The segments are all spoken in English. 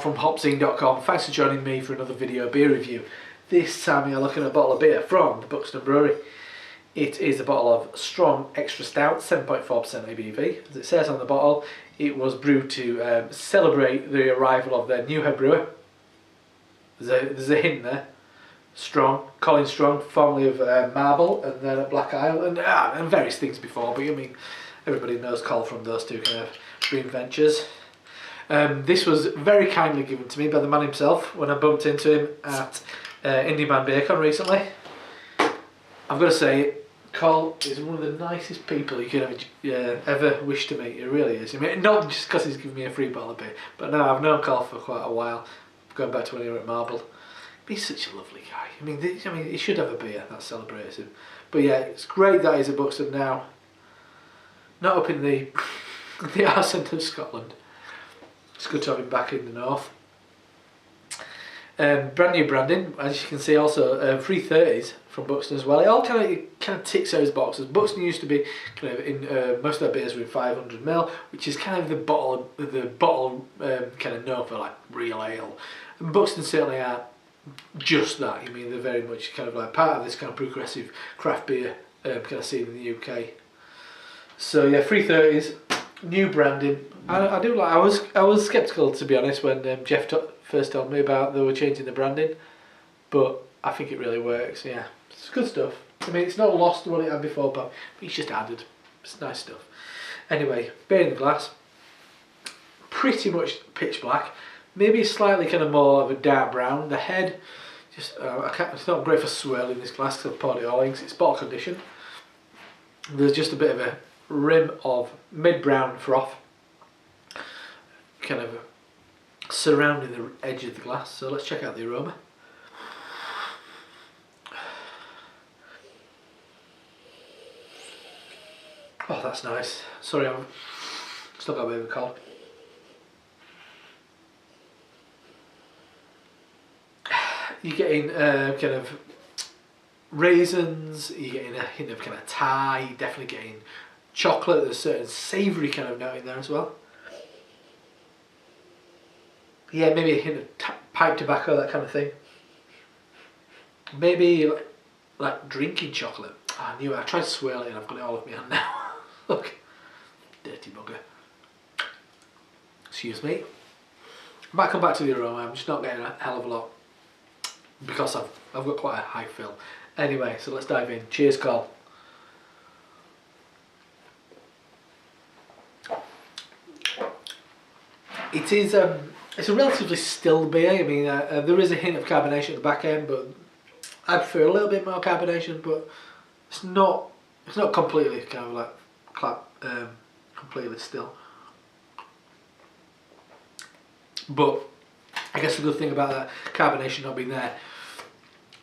from HopZine.com. Thanks for joining me for another video beer review. This time we are looking at a bottle of beer from the Buxton Brewery. It is a bottle of Strong Extra Stout, 7.4% ABV. As it says on the bottle, it was brewed to celebrate the arrival of their new head brewer. There's a hint there. Strong, Colin Stronge, formerly of Marble and then at Black Isle and various things before, but I mean, everybody knows Col from those two kind of green ventures. This was very kindly given to me by the man himself when I bumped into him at Indie Man Bacon recently. I've got to say, Col is one of the nicest people you could ever wish to meet. It really is. I mean, not just because he's given me a free bottle of beer, but no, I've known Col for quite a while, going back to when he was at Marble. He's such a lovely guy. I mean, he should have a beer that celebrates him. But yeah, it's great that he's at Buxton now. Not up in the arse end of Scotland. It's good to have him back in the north. Brand new branding, as you can see. Also 330s from Buxton as well. It all kind of ticks those boxes. Buxton used to be kind of in most of their beers were in 500ml, which is kind of the bottle kind of known for like real ale. And Buxton certainly are just that. I mean, they're very much kind of like part of this kind of progressive craft beer kind of scene in the UK. So yeah, 330s, new branding. I do like. I was sceptical, to be honest, when Jeff first told me about they were changing the branding, but I think it really works. Yeah, it's good stuff. I mean, it's not lost what it had before, but it's just added. It's nice stuff. Anyway, beer in the glass, pretty much pitch black. Maybe slightly kind of more of a dark brown. The head, just it's not great for swirling this glass because I've poured it all in. It's bottle condition. There's just a bit of a rim of mid-brown froth kind of surrounding the edge of the glass. So let's check out the aroma. Oh, that's nice. Sorry, I've still got a bit of a cold. You're getting kind of raisins, you're getting a hint of kind of Thai, you're definitely getting chocolate. There's a certain savoury kind of note in there as well. Yeah, maybe a hint of pipe tobacco, that kind of thing. Maybe like drinking chocolate. Oh, I knew it. I tried to swirl it and I've got it all over my hand now. Look, dirty bugger. Excuse me. I might come back to the aroma. I'm just not getting a hell of a lot because I've got quite a high fill. Anyway, so let's dive in. Cheers, Col. It is it's a relatively still beer. I mean, there is a hint of carbonation at the back end, but I prefer a little bit more carbonation. But it's not completely kind of like completely still. But I guess the good thing about that carbonation not being there,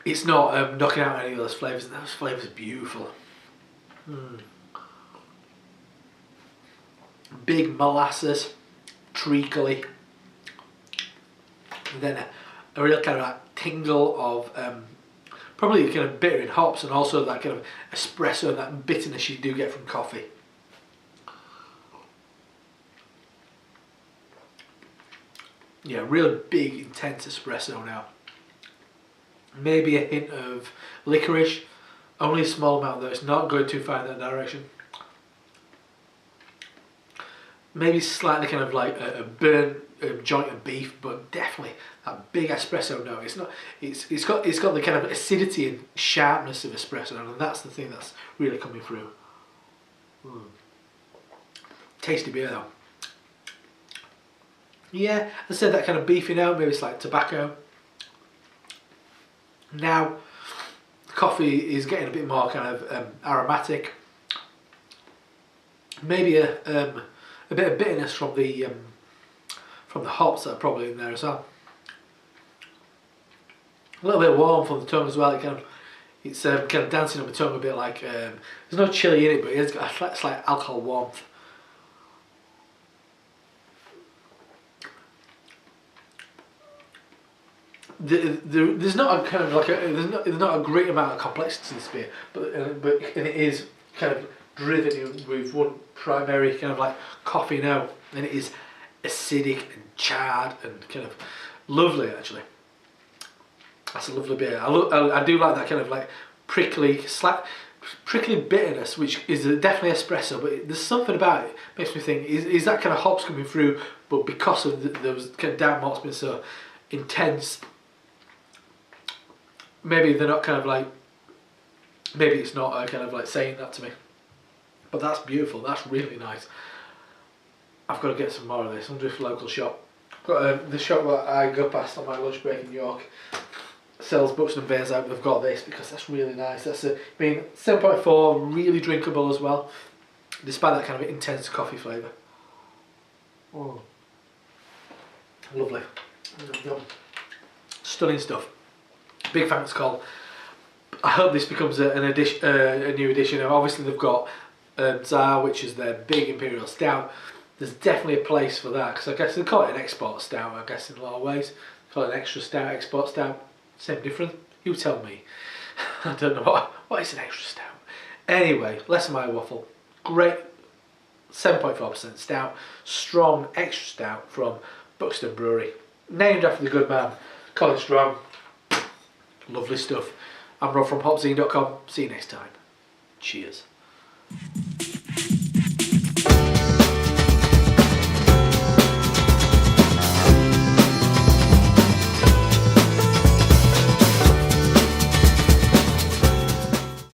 it's not knocking out any of those flavours, and those flavours are beautiful. Big molasses, treacly, and then a real kind of like tingle of probably kind of bitter in hops, and also that kind of espresso and that bitterness you do get from coffee. Yeah, real big, intense espresso now. Maybe a hint of licorice, only a small amount though, it's not going too far in that direction. Maybe slightly kind of like a burnt joint of beef, but definitely that big espresso note. It's got the kind of acidity and sharpness of espresso, and that's the thing that's really coming through. Tasty beer though. Yeah, I said that kind of beefy note, maybe it's like tobacco. Now, the coffee is getting a bit more kind of aromatic. Maybe a bit of bitterness from the hops that are probably in there as well. A little bit warm on the tongue as well. It's kind of dancing on the tongue a bit like there's no chili in it, but it's got a slight alcohol warmth. There's not a kind of like there's not a great amount of complexity to this beer, but it is kind of driven with one primary kind of like coffee note, and it is acidic and charred and kind of lovely actually. That's a lovely beer. I do like that kind of like prickly bitterness, which is definitely espresso, but there's something about it makes me think, is that kind of hops coming through, but because of those kind of damp malts being so intense, maybe they're not kind of like, maybe it's not kind of like saying that to me. But that's beautiful, that's really nice. I've got to get some more of this. I'm just a local shop. Got the shop that I go past on my lunch break in York sells Buxton beers out, but they've got this because that's really nice. That's 7.4, really drinkable as well, despite that kind of intense coffee flavour. Oh, lovely. Stunning stuff. Big thanks, Colin. I hope this becomes a new edition. Obviously they've got Tsar, which is their big imperial stout. There's definitely a place for that, because I guess they call it an export stout, I guess, in a lot of ways. They call it an extra stout, export stout. Same difference? You tell me. I don't know what is an extra stout. Anyway, less of my waffle. Great 7.4% stout, strong extra stout from Buxton Brewery. Named after the good man, Colin Stronge. Lovely stuff. I'm Rob from HopZine.com. See you next time. Cheers.